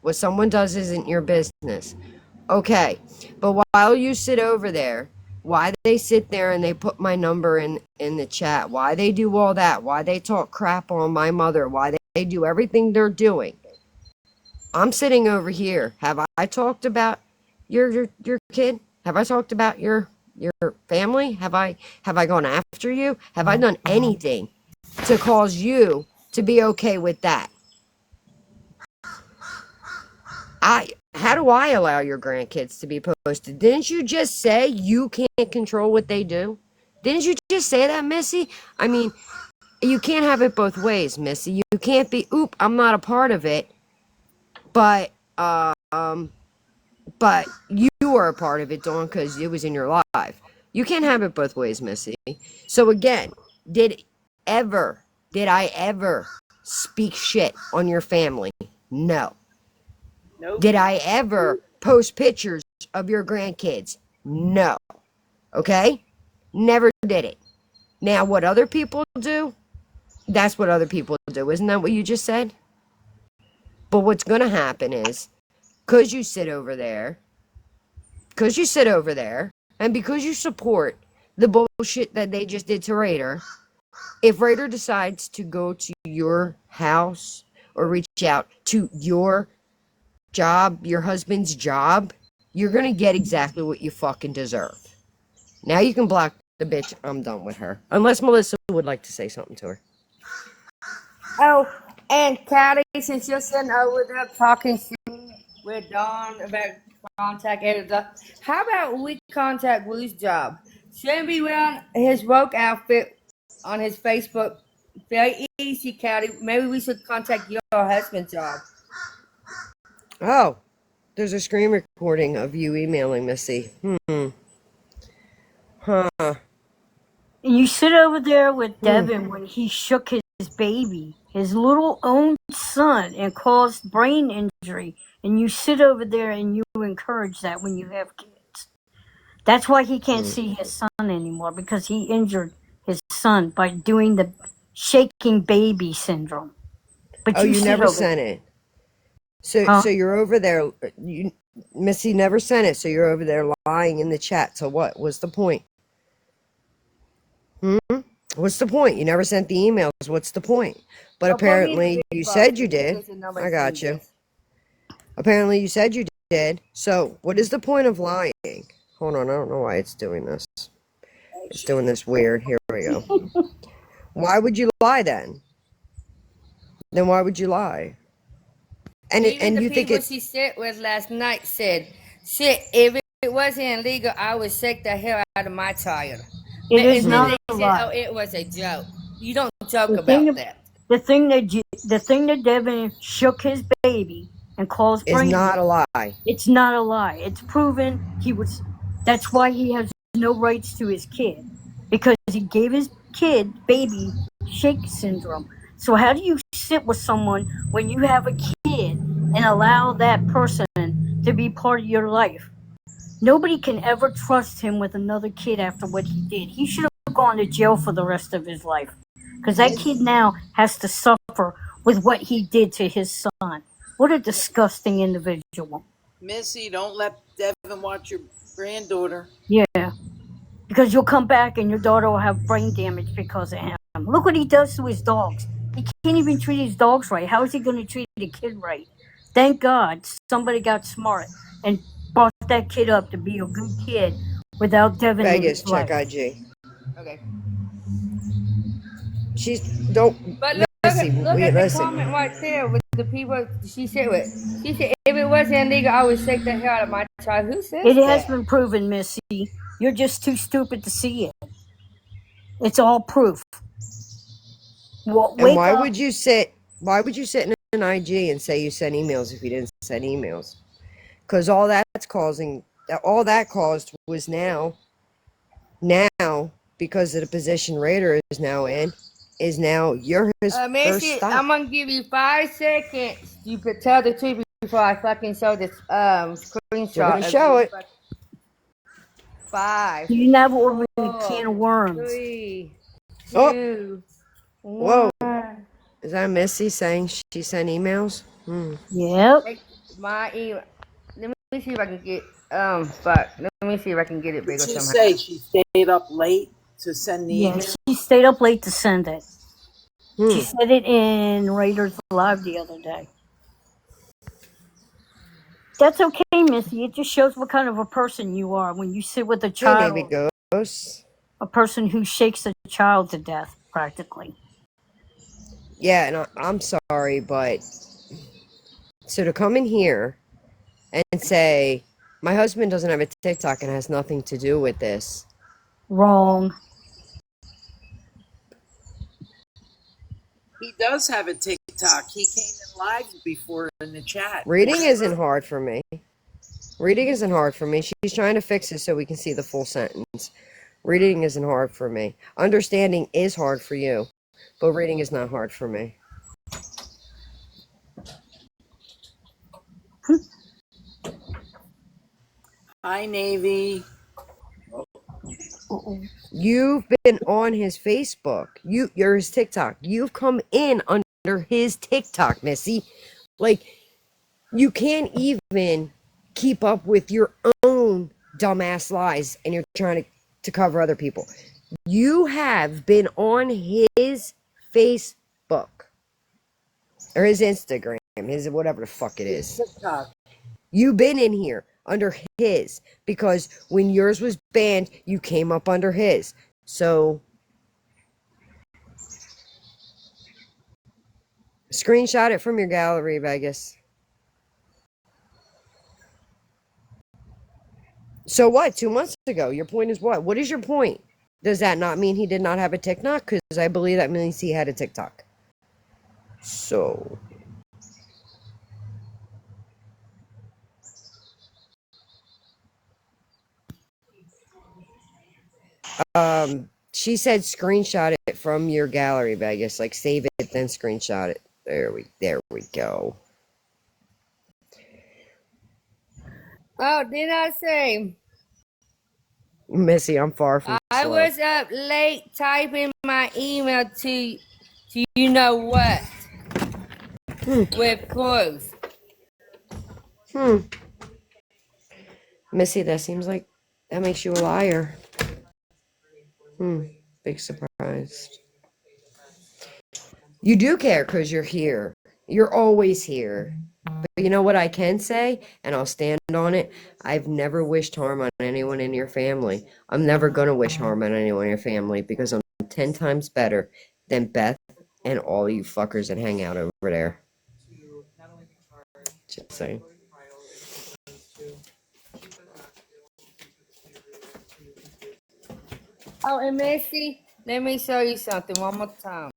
What someone does isn't your business. Okay, but while you sit over there, why they sit there and they put my number in the chat, why they do all that, why they talk crap on my mother, why they do everything they're doing. I'm sitting over here. Have I talked about your kid? Have I talked about your family? Have I gone after you? Have I done anything to cause you to be okay with that? How do I allow your grandkids to be posted? Didn't you just say you can't control what they do? Didn't you just say that, Missy? I mean, you can't have it both ways, Missy. You can't be, oop, I'm not a part of it, but you are a part of it, Dawn, because it was in your life. You can't have it both ways, Missy. So again, did I ever speak shit on your family? No. Nope. Did I ever post pictures of your grandkids? No. Okay? Never did it. Now, what other people do, that's what other people do. Isn't that what you just said? But what's going to happen is, because you sit over there, and because you support the bullshit that they just did to Raider, if Raider decides to go to your house or reach out to your job, your husband's job, you're gonna get exactly what you fucking deserve. Now you can block the bitch. I'm done with her. Unless Melissa would like to say something to her. Oh, and Callie, since you're sitting over there talking shit with Dawn about contact editor, how about we contact Blue's job? Shouldn't be wearing his woke outfit on his Facebook. Very easy, Callie. Maybe we should contact your husband's job. Oh, there's a screen recording of you emailing Missy. Huh. And you sit over there with Devin when he shook his baby, his little own son, and caused brain injury. And you sit over there and you encourage that when you have kids. That's why he can't see his son anymore, because he injured his son by doing the shaking baby syndrome. But you never sent it. So you're over there. Missy never sent it. So you're over there lying in the chat. So what was the point? What's the point? You never sent the emails. What's the point? But apparently you said you did. I got you. Apparently you said you did. So what is the point of lying? Hold on. I don't know why it's doing this. It's doing this weird. Here we go. Why would you lie then? Then why would you lie? And you think she said was last night said, shit, if it wasn't illegal, I would shake the hell out of my child. It is not a lie. Oh, it was a joke. You don't joke about that. The thing that Devin shook his baby and caused brain is not a lie. It's not a lie. It's proven he was. That's why he has no rights to his kid, because he gave his kid baby shake syndrome. So how do you sit with someone when you have a kid and allow that person to be part of your life? Nobody can ever trust him with another kid after what he did. He should have gone to jail for the rest of his life, because that kid now has to suffer with what he did to his son. What a disgusting individual. Missy, don't let Devin watch your granddaughter. Yeah, because you'll come back and your daughter will have brain damage because of him. Look what he does to his dogs. He can't even treat his dogs right. How is he going to treat a kid right? Thank God somebody got smart and brought that kid up to be a good kid without Devin in his life. Check IG. Okay. But look at the comment right there with the people she said with. She said, if it wasn't illegal, I would shake the hell out of my child. Who says it that? Has been proven, Missy. You're just too stupid to see it. It's all proof. Well, and why would you sit in an IG and say you sent emails if you didn't send emails? Because all that caused was now because of the position Raider is now in, is now you're his first stop. I'm gonna give you 5 seconds. You could tell the truth before I fucking show this screenshot. You're gonna show it. 5. You never opened a can of worms. 3, 2, 1. Whoa. Is that Missy saying she sent emails? Hmm. Yep. Hey, my email. Let me see if I can get but let me see if I can get it Did bigger she somehow. say she stayed up late to send the Yeah, email? she stayed up late to send it. She Hmm. said it in Raiders Live the other day. That's okay, Missy. It just shows what kind of a person you are when you sit with a Hey, Navy child, Ghost. a person who shakes a child to death, practically. Yeah, and I'm sorry, but so to come in here and say my husband doesn't have a TikTok and has nothing to do with this. Wrong. He does have a TikTok. He came in live before in the chat. Reading isn't hard for me. Reading isn't hard for me. She's trying to fix it so we can see the full sentence. Reading isn't hard for me. Understanding is hard for you, but reading is not hard for me. Hi, Navy. Uh-oh. You've been on his Facebook. You're his TikTok. You've come in under his TikTok, Missy. Like you can't even keep up with your own dumbass lies and you're trying to cover other people. You have been on his Facebook or his Instagram, his whatever the fuck it His is. TikTok. You've been in here under his because when yours was banned, you came up under his. So screenshot it from your gallery, Vegas. So what? 2 months ago. Your point is what? What is your point? Does that not mean he did not have a TikTok? Because I believe that means he had a TikTok. So, she said screenshot it from your gallery, Vegas. Like save it, then screenshot it. There we go. Oh, did I say Missy, I'm far from I slow. was up late typing my email to you know what Hmm. with proof. Hmm. Missy, that seems like that makes you a liar. Hmm. Big surprise. You do care because you're here. You're always here. But you know what I can say, and I'll stand on it. I've never wished harm on anyone in your family. I'm never gonna wish harm on anyone in your family because I'm 10 times better than Beth and all you fuckers that hang out over there. Just saying. Oh, and Missy, let me show you something one more time.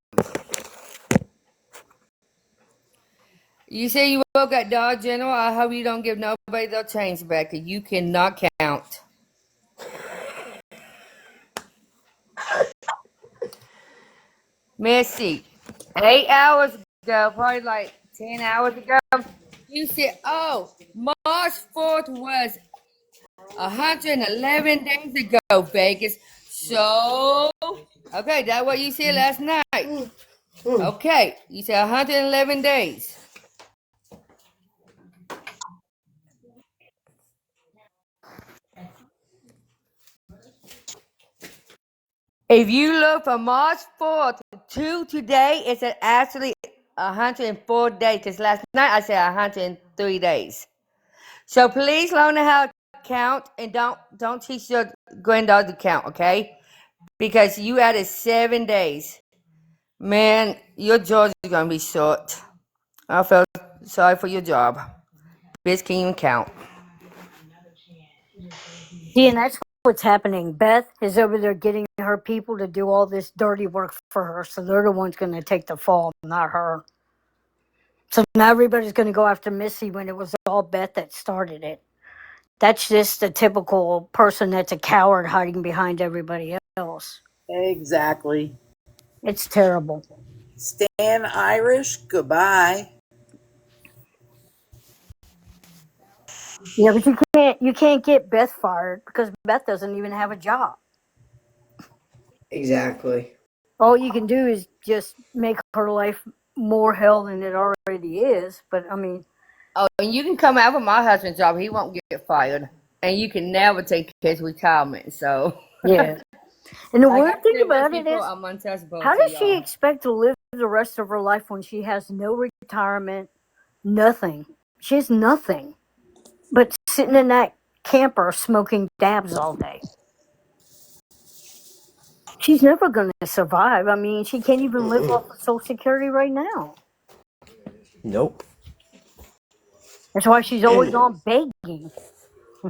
You say you woke at Dollar General. I hope you don't give nobody their change back. 'Cause you cannot count. Missy, 8 hours ago, probably like 10 hours ago, you said, oh, March 4th was 111 days ago, Vegas. So, okay, that's what you said last night. Okay, you said 111 days. If you look from March 4th to today, it's actually 104 days. Because last night I said 103 days. So please learn how to count and don't teach your granddaughter to count, okay? Because you added 7 days. Man, your jaws is gonna be short. I feel sorry for your job. Bitch can't even count. See, and that's what's happening. Beth is over there getting her people to do all this dirty work for her, so they're the ones going to take the fall, not her. So now everybody's going to go after Missy when it was all Beth that started it. That's just a typical person that's a coward hiding behind everybody else. Exactly. It's terrible. Stan Irish, goodbye. Yeah, but you can't get Beth fired because Beth doesn't even have a job. Exactly. All you can do is just make her life more hell than it already is. But I mean, Oh, and you can come out with my husband's job. He won't get fired. And you can never take his retirement. So, yeah. And the like I weird thing said about it before, is, I'm untouchable how to does she y'all. expect to live the rest of her life when she has no retirement, nothing? She has nothing but sitting in that camper smoking dabs all day. She's never going to survive. I mean, she can't even live off of Social Security right now. Nope. That's why she's always on begging.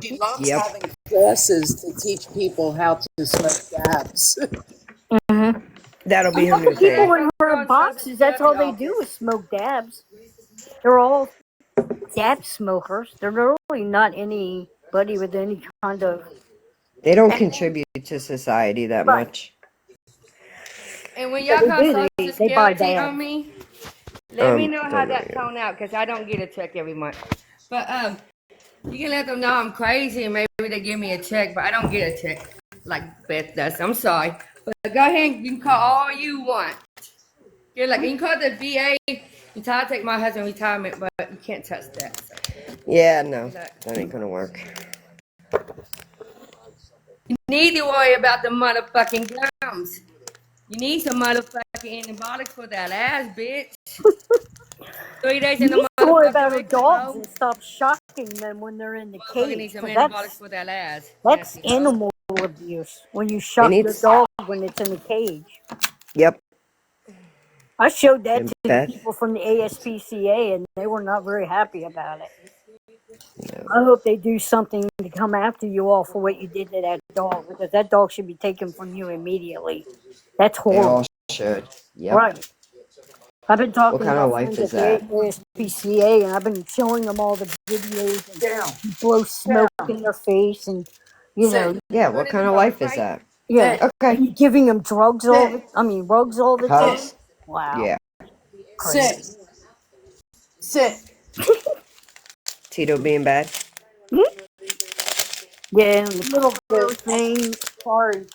She loves Yep. having classes to teach people how to smoke dabs. hmm That'll A be her lot new of people thing. in her On Social boxes, that's Security all they do office. is smoke dabs. They're all dab smokers. They're really not anybody with any kind of. They don't contribute to society that Right. much. And when Yeah, y'all they call do. Social They buy Security on dabs. me, let me know how Don't know that yet. tone out because I don't get a check every month. But you can let them know I'm crazy and maybe they give me a check, but I don't get a check like Beth does. I'm sorry. But go ahead, you can call all you want. You're like, you can call the VA and try to take my husband's retirement, but you can't touch that. So, Yeah, no, good luck. that ain't gonna work. You need to worry about the motherfucking gums. You need some motherfucking antibiotics for that ass, bitch. 3 days You in the need to worry motherfucking about her ring, dogs hoe. and stop shocking them when they're in the Motherfucker needs cage, some because antibiotics for that ass. that's Nasty hoe. animal abuse when you It shock your needs. dog when it's in a cage. Yep. I showed that And to the Beth. people from the ASPCA, and they were not very happy about it. No. I hope they do something to come after you all for what you did to that dog, because that dog should be taken from you immediately. That's They all horrible. should. Yep. Right. I've been What talking to kind my of life friends is at the that? ASPCA, and I've been showing them all the videos and Down, blow smoke down, in their face, and you sit, know, Yeah, What what is it kind of called? life A is fight? that? yeah, sit, Okay. and giving them drugs all sit, the, I mean, rugs all the sit, time. Hugs. Wow, Yeah. crazy. sit, sit. Tito being bad. Hmm? Yeah, and the Little kilo bit. thing, Sorry.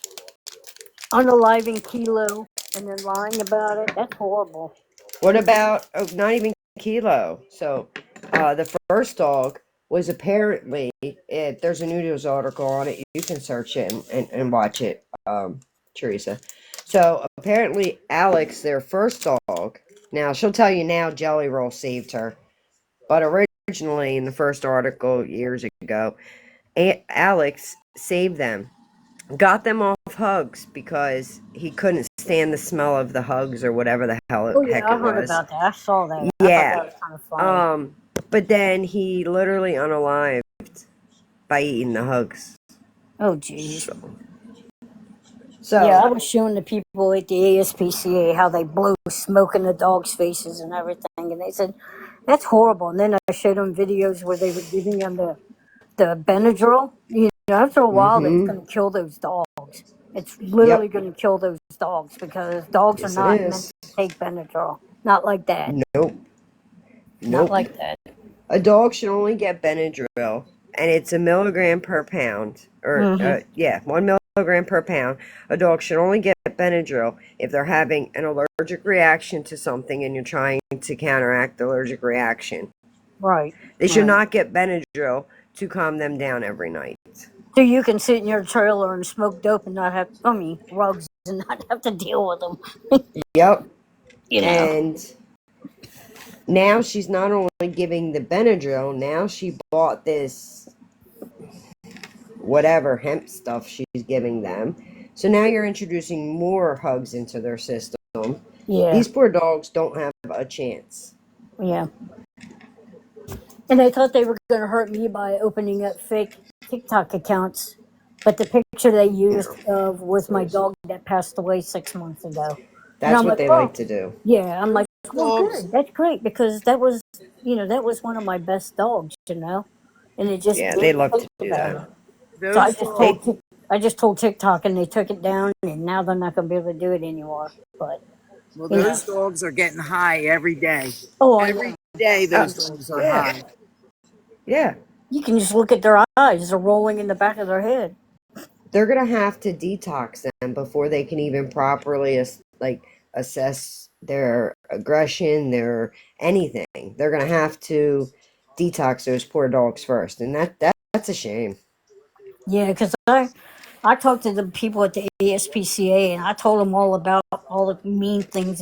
unaliving Kilo, and then lying about it. That's horrible. What about not even Kilo? So, the first dog was apparently there's a news article on it. You can search it and watch it, Teresa. So apparently Alex, their first dog. Now she'll tell you now Jelly Roll saved her, but originally in the first article years ago, Alex saved them. Got them off hugs because he couldn't stand the smell of the hugs or whatever the Oh yeah, heck I it heard was. about that. I saw that. I thought Yeah. that was kind of funny. Um, but then he literally unalived by eating the hugs. Oh jeez. So, Yeah, I so was showing the people at the ASPCA how they blow smoke in the dogs' faces and everything, and they said that's horrible. And then I showed them videos where they were giving them the Benadryl. You know, after a while, that's mm-hmm. going to kill those dogs. It's Yep. literally going to kill those dogs because dogs are Yes, it not meant is. to take Benadryl. Not like that. Nope. Not Nope. like that. A dog should only get Benadryl, and it's a milligram per pound, or hmm 1 milligram per pound. A dog should only get Benadryl if they're having an allergic reaction to something, and you're trying to counteract the allergic reaction. Right. They should Right. not get Benadryl to calm them down every night. So you can sit in your trailer and smoke dope and not have, I mean, rugs and not have to deal with them. Yep. You know. And now she's not only giving the Benadryl, now she bought this whatever hemp stuff she's giving them. So now you're introducing more hugs into their system. Yeah. These poor dogs don't have a chance. Yeah. And they thought they were going to hurt me by opening up fake TikTok accounts. But the picture they used of was my dog that passed away 6 months ago. And That's I'm what like, they like oh, to do. yeah. I'm like, well, Dogs. good. That's great because that was, that was one of my best dogs, and it just Yeah, they didn't love to taste do about that. it. So Those They, dogs. I just told TikTok and they took it down and now they're not going to be able to do it anymore. But, Well, you know, those dogs are getting high every day. oh, I Every know. day, uh, those dogs are yeah, high. yeah. You can just look at their eyes; they're rolling in the back of their head. They're gonna have to detox them before they can even properly assess their aggression, their anything. They're going to have to detox those poor dogs first, and that's a shame. Yeah, because I talked to the people at the ASPCA and I told them all about all the mean things,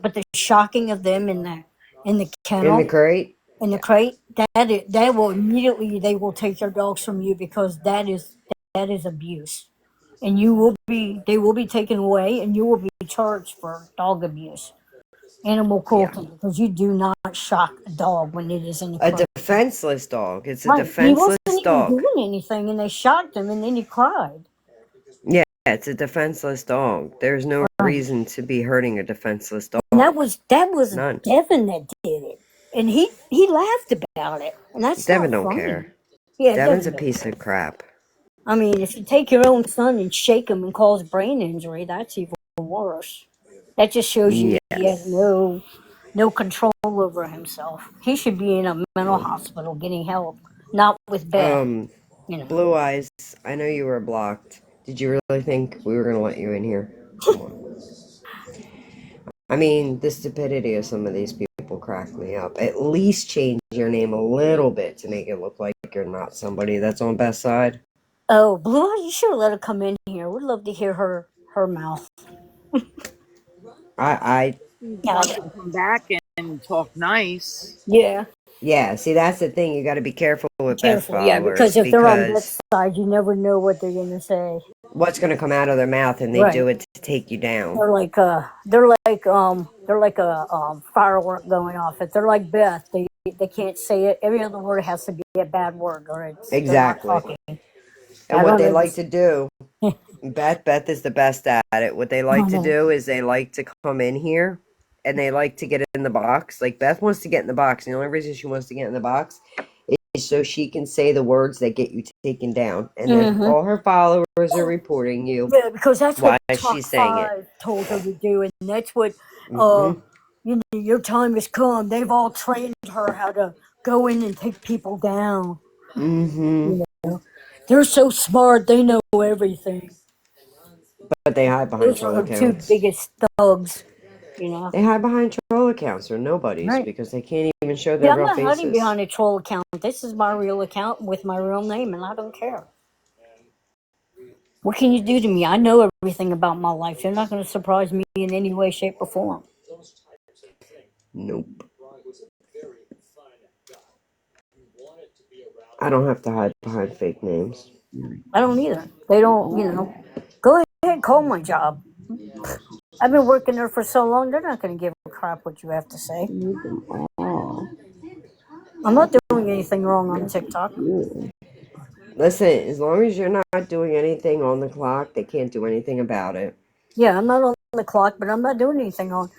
but the shocking of them in the In the kennel, crate, in the crate, that will immediately they will take your dogs from you because that is abuse, and they will be taken away and you will be charged for dog abuse, animal yeah. cruelty, because you do not shock a dog when it is in the A crate. defenseless dog. It's a Right, he wasn't defenseless even dog. doing anything, and they shocked him, and then he cried. Yeah, it's a defenseless dog. There's no Right. reason to be hurting a defenseless And dog. that was None. Devin that did it, and he laughed about it, and that's Devin not don't funny. care. Yeah, Devin's Devin a don't piece care. of crap. I mean, if you take your own son and shake him and cause brain injury, that's even worse. That just shows you he has Yes. no control over himself. He should be in a mental hospital getting help, not with Beth. Um, You know. Blue Eyes, I know you were blocked. Did you really think we were gonna let you in here? Come on. I mean, the stupidity of some of these people crack me up. At least change your name a little bit to make it look like you're not somebody that's on Beth's side. Oh, Blue, you should have let her come in here. We'd love to hear her mouth. I Yeah, Wants to come back and talk nice. yeah. yeah, see, that's the thing. You got to be careful with Beth Careful, yeah, because followers if they're on because Beth's side, you never know what they're gonna say. what's going to come out of their mouth and they Right. do it to take you down. They're like a firework going off. If they're like Beth, they can't say it. Every other word has to be a bad word, or they're not Exactly. talking. And I what don't they know. like to do, Beth is the best at it. What they like to do is they like to come in here and they like to get in the box. Like Beth wants to get in the box. And the only reason she wants to get in the box is so she can say the words that get you taken down. And then Mm-hmm. all her followers are reporting you Yeah, because that's what while Talk she's saying it. 5 told her to do, and that's what Hmm. your time has come. They've all trained her how to go in and take people down. Hmm. You know, they're so smart; they know everything. But they hide behind Those are troll her two accounts. biggest thugs. You know, They hide behind troll accounts or nobodies right? because they can't even show Yeah, their I'm real not hiding faces. behind a troll account. This is my real account with my real name, and I don't care. What can you do to me? I know everything about my life. You're not going to surprise me in any way, shape, or form. Nope. I don't have to hide behind fake names. I don't either. They don't, Go ahead, call my job. I've been working there for so long, they're not going to give a crap what you have to say. I'm not doing anything wrong on TikTok. Listen, as long as you're not doing anything on the clock, they can't do anything about it. Yeah, I'm not on the clock, but I'm not doing anything on.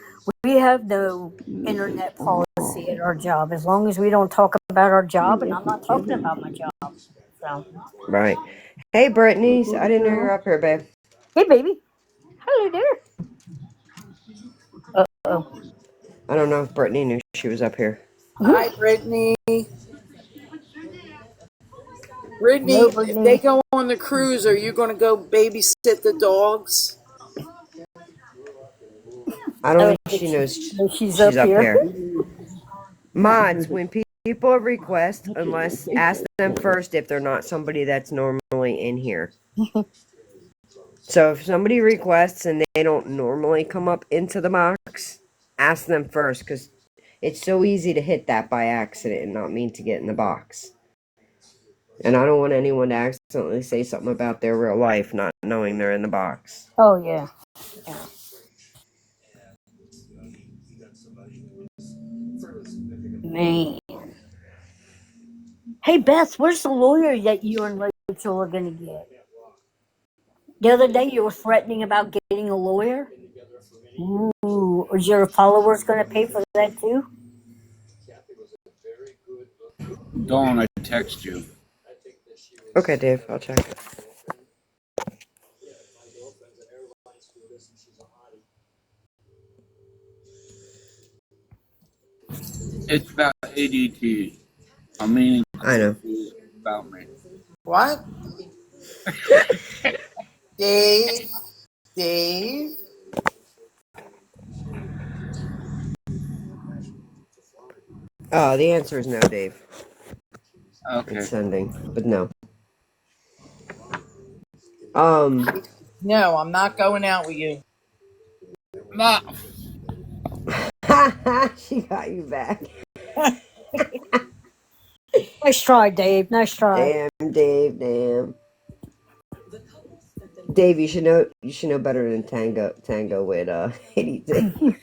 We have no internet policy at our job. As long as we don't talk about our job, and I'm not talking about my job. So, Right. Hey, Brittany. I didn't know you were up here, babe. hey, baby. Hello there. Oh, I don't know if Brittany knew she was up here. Hi, Brittany. Brittany, hello, if they Brittany. go on the cruise, are you going to go babysit the dogs? I don't Oh, know if she knows she's she's up up here. here. Mods, when people request, unless ask them first if they're not somebody that's normally in here. So if somebody requests and they don't normally come up into the box, ask them first because it's so easy to hit that by accident and not mean to get in the box. And I don't want anyone to accidentally say something about their real life not knowing they're in the box. Oh, yeah. Man. Hey, Beth, where's the lawyer that you and Rachel are going to get? The other day you were threatening about getting a lawyer. Ooh, is your followers going to pay for that too? Dawn, I text you. Okay, Dave, I'll check. It's about ADT. I mean, I know. about me. What? Dave? Dave? The answer is no, Dave. Okay. It's sending, but no. Um, No, I'm not going out with you. No. she got you back. Nice try, Dave. Nice try. Damn, Dave. Damn, Dave. You should know. You should know better than Tango with 82.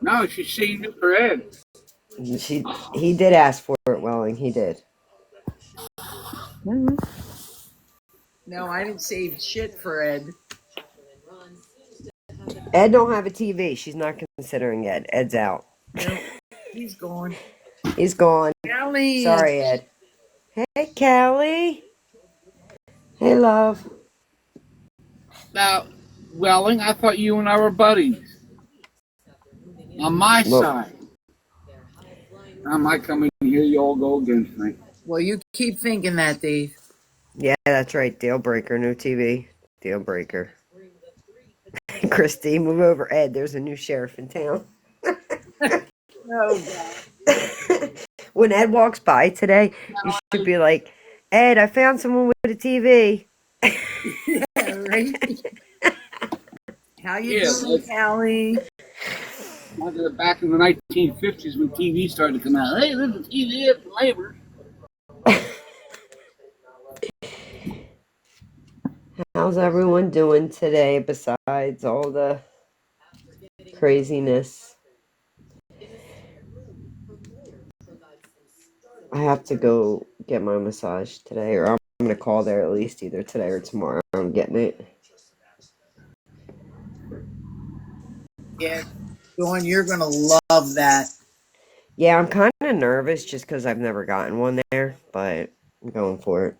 No, she's saying it for Ed. He did ask for it, Welling. He did. Mhm. No, I didn't save shit for Ed. Ed don't have a TV. She's not considering Ed. Ed's out. No, he's gone. He's gone. Allie. Sorry, Ed. Hey, Callie. Hey, love. Now, Welling, I thought you and I were buddies. On my Well, side. I might come in here, you all go against me. Well, you keep thinking that, Dave. yeah, that's right. Deal breaker. No TV. Deal breaker. Christy, move over. Ed, there's a new sheriff in town. Oh, God. When Ed walks by today, you should be like, Ed, I found someone with a TV. Yeah, right? How you Yeah, doing, Callie? like back in the 1950s when TV started to come out. Hey, there's a TV at the labor. How's everyone doing today besides all the craziness? I have to go get my massage today, or I'm going to call there at least either today or tomorrow. I'm getting it. Yeah, Dawn, you're going to love that. Yeah, I'm kind of nervous just because I've never gotten one there, but I'm going for it.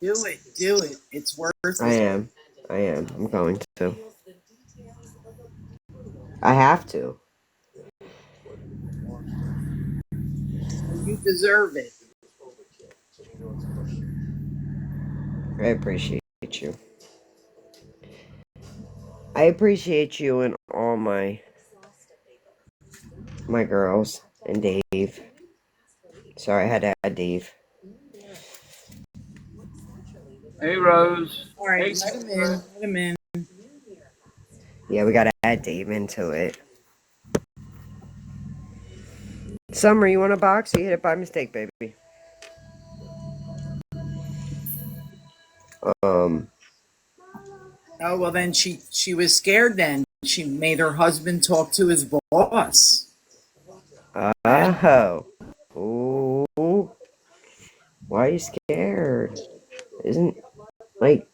Do it. Do it. It's worth I it. am. I'm going to. I have to. You deserve it. I appreciate you. I appreciate you and all my girls and Dave. Sorry, I had to add Dave. Hey, Rose. All right, Hey, let him in. Let him in. Yeah, we gotta add Dave into it. Summer, you want a box? You hit it by mistake, baby. Oh, well, then she was scared then. She made her husband talk to his boss. Oh. Ooh. Why are you scared? Isn't, like,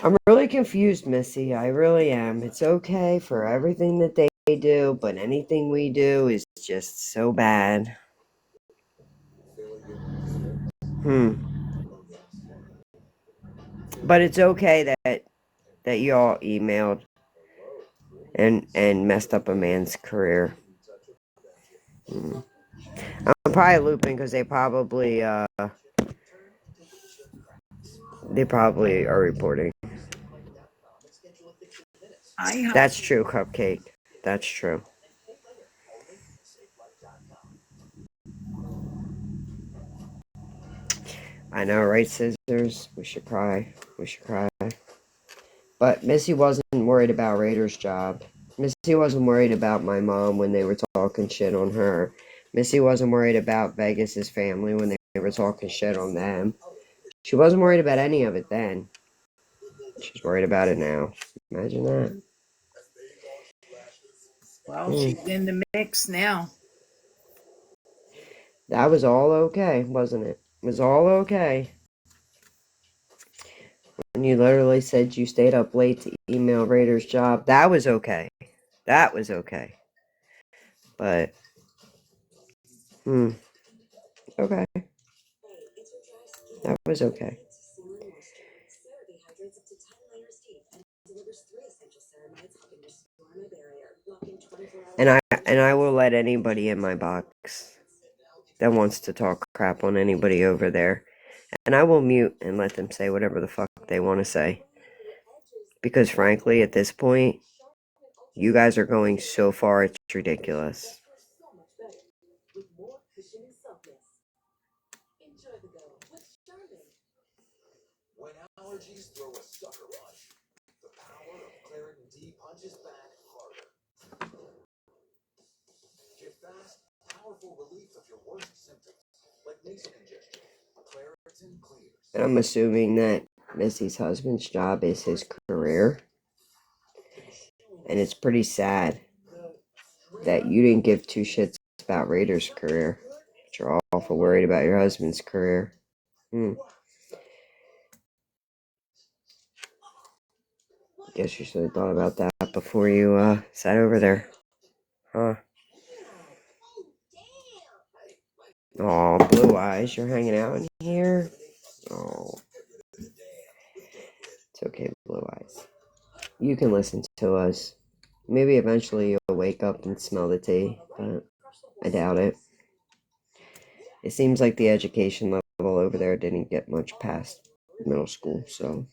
I'm really confused, Missy. I really am. It's okay for everything that they do, but anything we do is just so bad. But it's okay that y'all emailed and messed up a man's career. I'm probably looping because they probably are reporting. I That's true, Cupcake. That's true. I know, right, Scissors? We should cry. We should cry. But Missy wasn't worried about Raider's job. Missy wasn't worried about my mom when they were talking shit on her. Missy wasn't worried about Vegas's family when they were talking shit on them. She wasn't worried about any of it then. She's worried about it now. Imagine that. well, she's in the mix now. That was all okay, wasn't it? It was all okay. When you literally said you stayed up late to email Raider's job, that was okay. That was okay. But, okay. That was okay. And I will let anybody in my box that wants to talk crap on anybody over there. And I will mute and let them say whatever the fuck they want to say. Because frankly, at this point, you guys are going so far, it's ridiculous. And I'm assuming that Missy's husband's job is his career. And it's pretty sad that you didn't give two shits about Raider's career. But you're awful worried about your husband's career. Guess you should have thought about that before you sat over there. Huh? Aw, Blue Eyes, you're hanging out in here? Oh, it's okay, Blue Eyes. You can listen to us. Maybe eventually you'll wake up and smell the tea, but I doubt it. It seems like the education level over there didn't get much past middle school, so.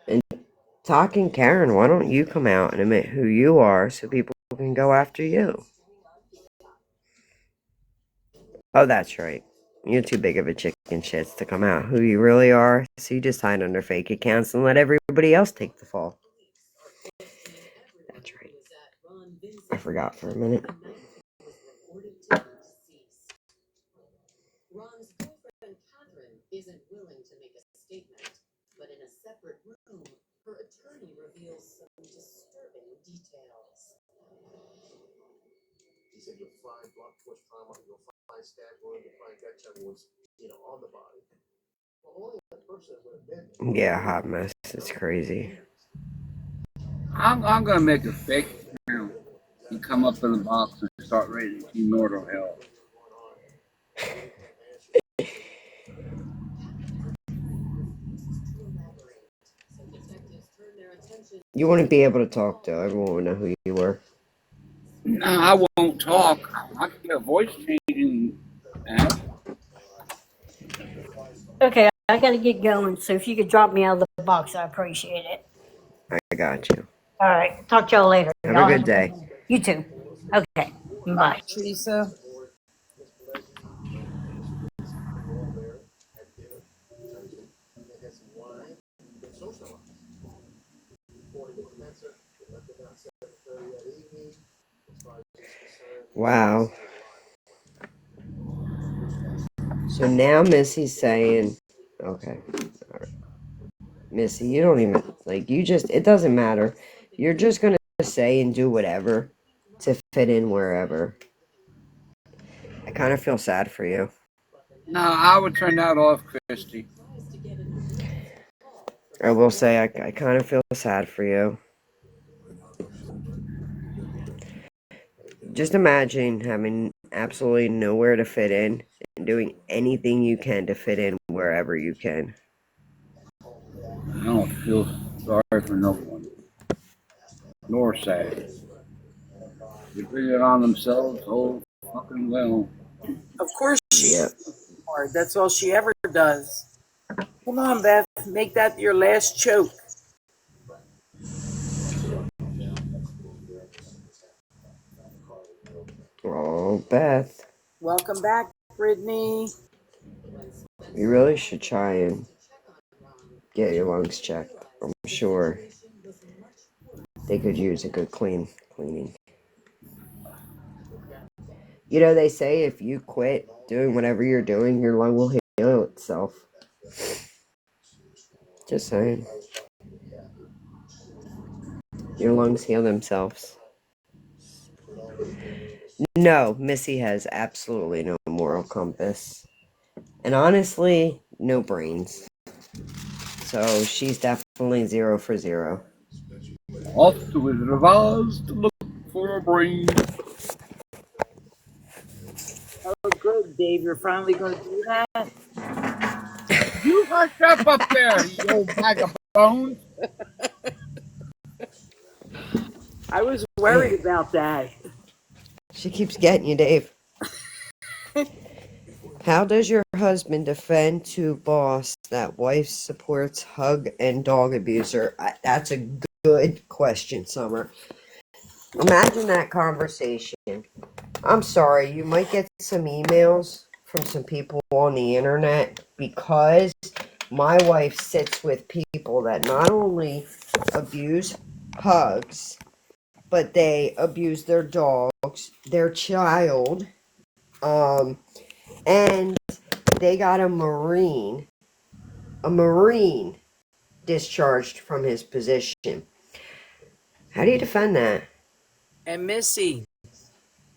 And talking Karen, why don't you come out and admit who you are so people can go after you? Oh, that's right. You're too big of a chicken shits to come out who you really are, so you just hide under fake accounts and let everybody else take the fall. That's right. I forgot for a minute. Yeah, hot mess. It's crazy. I'm gonna make a fake account and come up in the box and start rating Team Mortal Hell. You wouldn't be able to talk, though. Everyone would know who you were. No, I won't talk. I can get a voice changing app. Okay, I gotta get going. So if you could drop me out of the box, I appreciate it. I got you. All right, talk to y'all later. Have a Y'all good day. You too. Okay, bye. Teresa. Wow. So now Missy's saying, okay, all right. Missy, you don't even, like, it doesn't matter. You're just gonna say and do whatever to fit in wherever. I kind of feel sad for you. No, I would turn that off, Christy. I will say, I kind of feel sad for you. Just imagine having absolutely nowhere to fit in and doing anything you can to fit in wherever you can. I don't feel sorry for no one, nor sad. They bring it on themselves oh fucking well. Of course she Yep. hard. That's all she ever does. Come on, Beth. Make that your last choke. Oh, Beth. Welcome back, Brittany. You really should try and get your lungs checked. I'm sure they could use a good cleaning. You know, they say if you quit doing whatever you're doing, your lung will heal itself. Just saying. Your lungs heal themselves. No, Missy has absolutely no moral compass. And honestly, no brains. So she's definitely 0 for 0. Off to Wizard of Oz to look for a brain. Oh, good, Dave. You're finally going to do that? You hush up there, you old bag of bones. I was worried about that. She keeps getting you, Dave. How does your husband defend to boss that wife supports hug and dog abuser? That's a good question, Summer. Imagine that conversation. I'm sorry, you might get some emails from some people on the internet because my wife sits with people that not only abuse hugs, but they abuse their dogs, their child, and they got a Marine discharged from his position. How do you defend that? And Missy,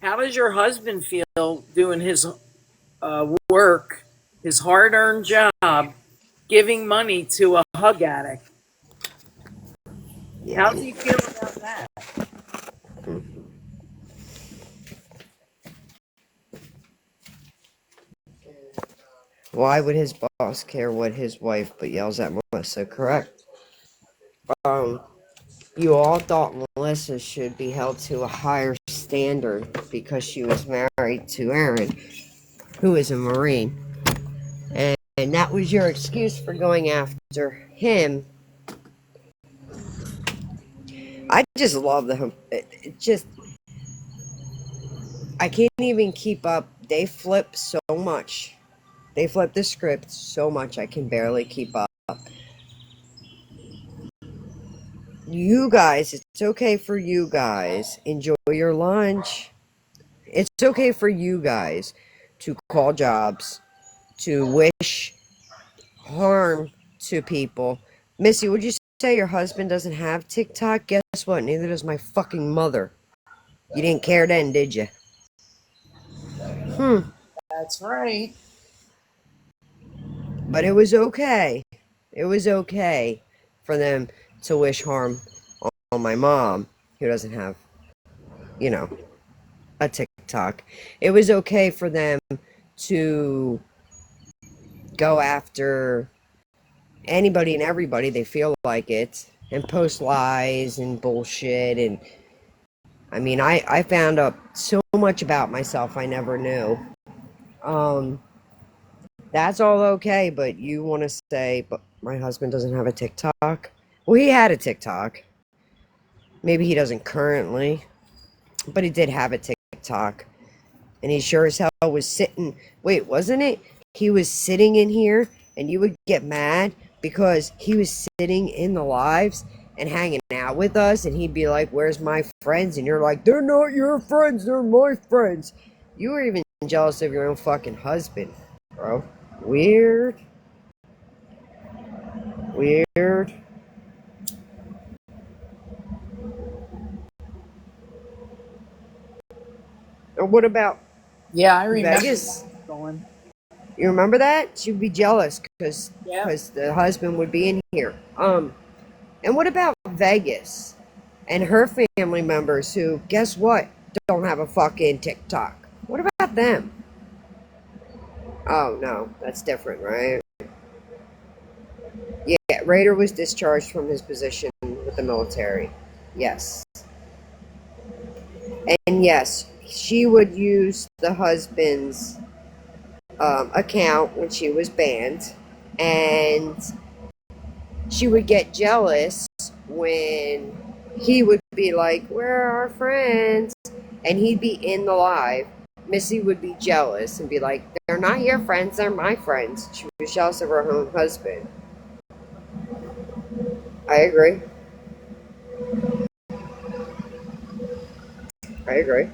how does your husband feel doing his work, his hard-earned job, giving money to a hug addict? How Yeah. does he feel about that? Why would his boss care what his wife but yells at Melissa? Correct. Um, you all thought Melissa should be held to a higher standard because she was married to Aaron, who is a Marine. And that was your excuse for going after him. I just love the. It just. I can't even keep up. They flip so much. They flip the script so much I can barely keep up. You guys, it's okay for you guys. Enjoy your lunch. It's okay for you guys to call jobs, to wish harm to people. Missy, would you say your husband doesn't have TikTok? Guess what? Neither does my fucking mother. You didn't care then, did you? That's right. But it was okay. It was okay for them to wish harm on my mom, who doesn't have, you know, a TikTok. It was okay for them to go after anybody and everybody they feel like it and post lies and bullshit. And I mean, I found out so much about myself I never knew. That's all okay, but you want to say, but my husband doesn't have a TikTok? Well, he had a TikTok. Maybe he doesn't currently, but he did have a TikTok. And he sure as hell was sitting. Wait, wasn't it? He was sitting in here, and you would get mad because he was sitting in the lives and hanging out with us, and he'd be like, "Where's my friends?" And you're like, "They're not your friends, they're my friends." You were even jealous of your own fucking husband, bro. Weird. Weird. And what about Yeah, I remember Vegas? that going. You remember that? She'd be jealous because Yeah. the husband would be in here. And what about Vegas and her family members who, guess what, don't have a fucking TikTok? What about them? Oh no, that's different, right? Yeah, Raider was discharged from his position with the military. Yes. And yes, she would use the husband's account when she was banned, and she would get jealous when he would be like, "Where are our friends?" And he'd be in the live. Missy would be jealous and be like, "They're not your friends, they're my friends." She was jealous of her own husband. I agree. I agree.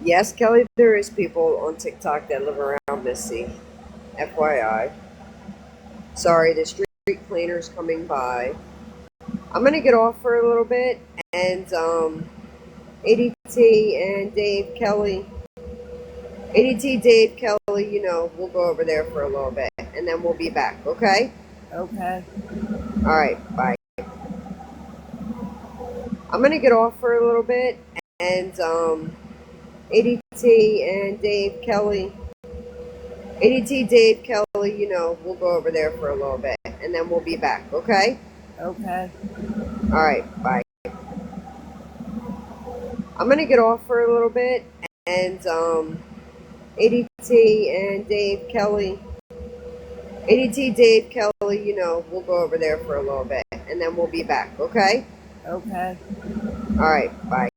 Yes, Kelly, there is people on TikTok that live around Missy. FYI. Sorry, the street cleaner's coming by. I'm gonna get off for a little bit, and ADT and Dave Kelly, ADT Dave Kelly, we'll go over there for a little bit, and then we'll be back. Okay? Okay. All right. Bye. I'm gonna get off for a little bit, and ADT and Dave Kelly, ADT Dave Kelly, we'll go over there for a little bit, and then we'll be back. Okay? Okay. All right. Bye. I'm gonna get off for a little bit, and ADT and Dave Kelly, ADT, Dave Kelly, we'll go over there for a little bit, and then we'll be back. Okay. Okay. All right. Bye.